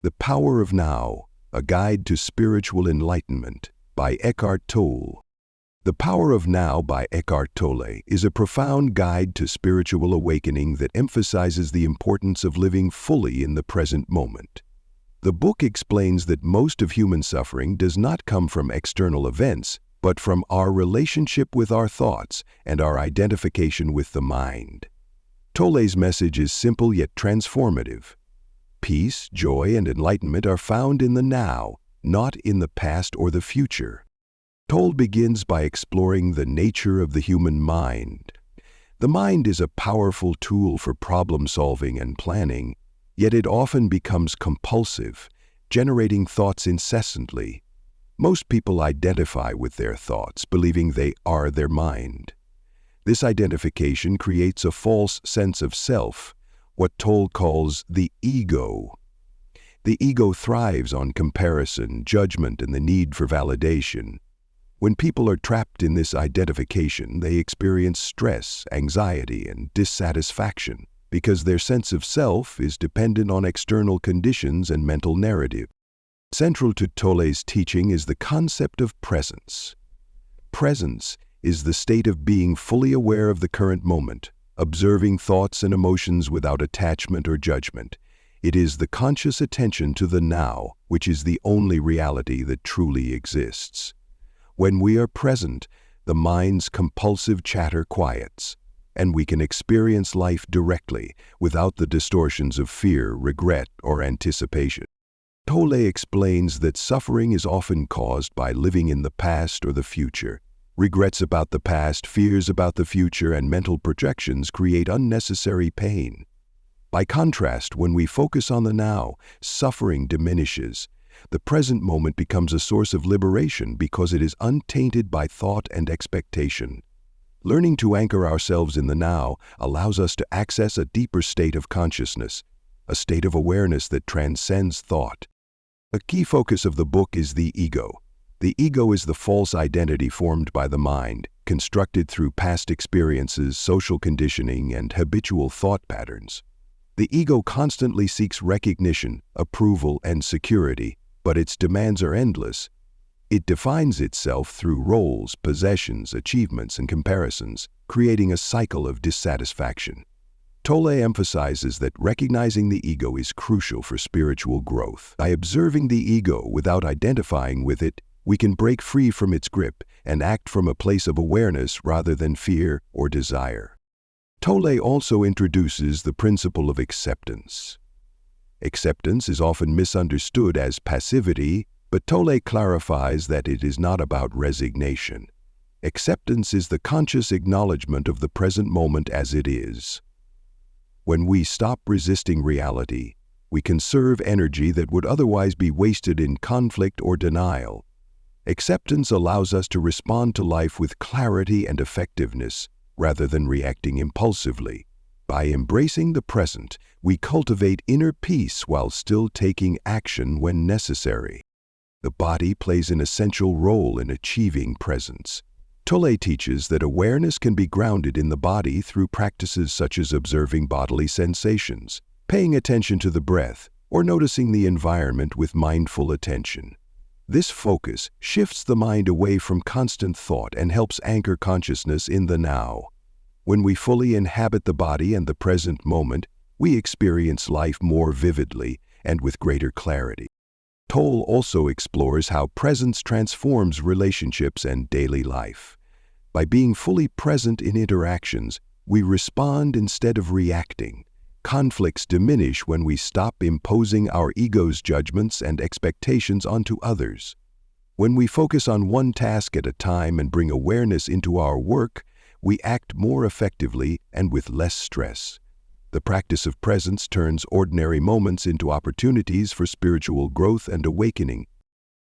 The Power of Now, A Guide to Spiritual Enlightenment by Eckhart Tolle. The Power of Now by Eckhart Tolle is a profound guide to spiritual awakening that emphasizes the importance of living fully in the present moment. The book explains that most of human suffering does not come from external events, but from our relationship with our thoughts and our identification with the mind. Tolle's message is simple yet transformative. Peace, joy, and enlightenment are found in the now, not in the past or the future. Tolle begins by exploring the nature of the human mind. The mind is a powerful tool for problem-solving and planning, yet it often becomes compulsive, generating thoughts incessantly. Most people identify with their thoughts, believing they are their mind. This identification creates a false sense of self, what Tolle calls the ego. The ego thrives on comparison, judgment, and the need for validation. When people are trapped in this identification, they experience stress, anxiety, and dissatisfaction because their sense of self is dependent on external conditions and mental narrative. Central to Tolle's teaching is the concept of presence. Presence is the state of being fully aware of the current moment, observing thoughts and emotions without attachment or judgment. It is the conscious attention to the now, which is the only reality that truly exists. When we are present, the mind's compulsive chatter quiets, and we can experience life directly without the distortions of fear, regret, or anticipation. Tolle explains that suffering is often caused by living in the past or the future. Regrets about the past, fears about the future, and mental projections create unnecessary pain. By contrast, when we focus on the now, suffering diminishes. The present moment becomes a source of liberation because it is untainted by thought and expectation. Learning to anchor ourselves in the now allows us to access a deeper state of consciousness, a state of awareness that transcends thought. A key focus of the book is the ego. The ego is the false identity formed by the mind, constructed through past experiences, social conditioning, and habitual thought patterns. The ego constantly seeks recognition, approval, and security, but its demands are endless. It defines itself through roles, possessions, achievements, and comparisons, creating a cycle of dissatisfaction. Tolle emphasizes that recognizing the ego is crucial for spiritual growth. By observing the ego without identifying with it, we can break free from its grip and act from a place of awareness rather than fear or desire. Tolle also introduces the principle of acceptance. Acceptance is often misunderstood as passivity, but Tolle clarifies that it is not about resignation. Acceptance is the conscious acknowledgement of the present moment as it is. When we stop resisting reality, we conserve energy that would otherwise be wasted in conflict or denial. Acceptance allows us to respond to life with clarity and effectiveness, rather than reacting impulsively. By embracing the present, we cultivate inner peace while still taking action when necessary. The body plays an essential role in achieving presence. Tolle teaches that awareness can be grounded in the body through practices such as observing bodily sensations, paying attention to the breath, or noticing the environment with mindful attention. This focus shifts the mind away from constant thought and helps anchor consciousness in the now. When we fully inhabit the body and the present moment, we experience life more vividly and with greater clarity. Tolle also explores how presence transforms relationships and daily life. By being fully present in interactions, we respond instead of reacting. Conflicts diminish when we stop imposing our ego's judgments and expectations onto others. When we focus on one task at a time and bring awareness into our work, we act more effectively and with less stress. The practice of presence turns ordinary moments into opportunities for spiritual growth and awakening.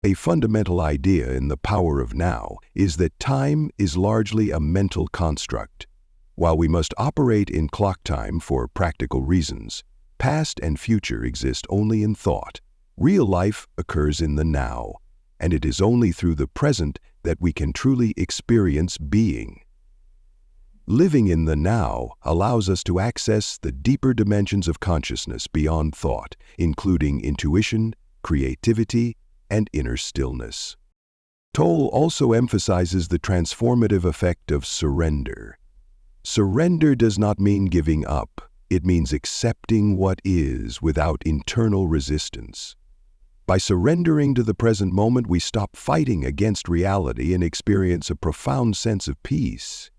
A fundamental idea in the power of now is that time is largely a mental construct. While we must operate in clock time for practical reasons, past and future exist only in thought. Real life occurs in the now, and it is only through the present that we can truly experience being. Living in the now allows us to access the deeper dimensions of consciousness beyond thought, including intuition, creativity, and inner stillness. Tolle also emphasizes the transformative effect of surrender. Surrender does not mean giving up. It means accepting what is without internal resistance. By surrendering to the present moment, we stop fighting against reality and experience a profound sense of peace.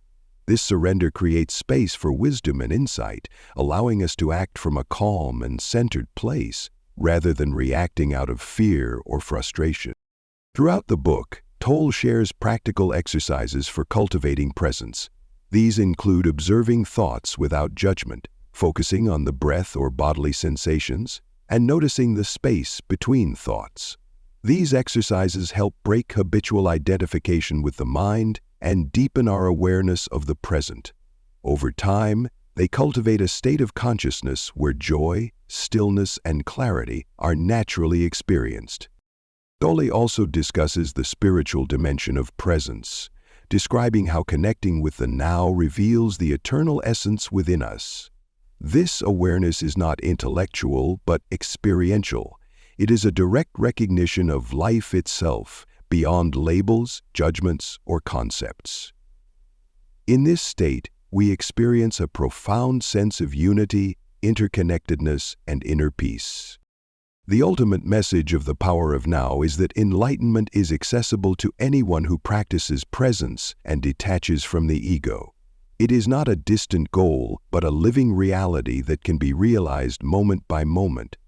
This surrender creates space for wisdom and insight, allowing us to act from a calm and centered place, rather than reacting out of fear or frustration. Throughout the book, Tolle shares practical exercises for cultivating presence. These include observing thoughts without judgment, focusing on the breath or bodily sensations, and noticing the space between thoughts. These exercises help break habitual identification with the mind and deepen our awareness of the present. Over time, they cultivate a state of consciousness where joy, stillness, and clarity are naturally experienced. Tolle also discusses the spiritual dimension of presence, describing how connecting with the now reveals the eternal essence within us. This awareness is not intellectual but experiential. It is a direct recognition of life itself, beyond labels, judgments, or concepts. In this state, we experience a profound sense of unity, interconnectedness, and inner peace. The ultimate message of the power of now is that enlightenment is accessible to anyone who practices presence and detaches from the ego. It is not a distant goal, but a living reality that can be realized moment by moment.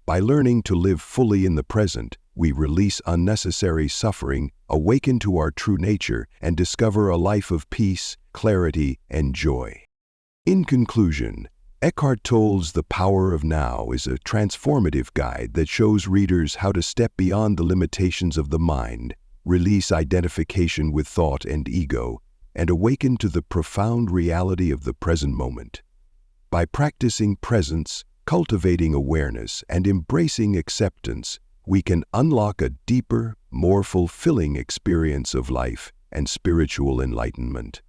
By learning to live fully in the present, we release unnecessary suffering, awaken to our true nature, and discover a life of peace, clarity, and joy. In conclusion, Eckhart Tolle's The Power of Now is a transformative guide that shows readers how to step beyond the limitations of the mind, release identification with thought and ego, and awaken to the profound reality of the present moment. By practicing presence, cultivating awareness, and embracing acceptance, we can unlock a deeper, more fulfilling experience of life and spiritual enlightenment.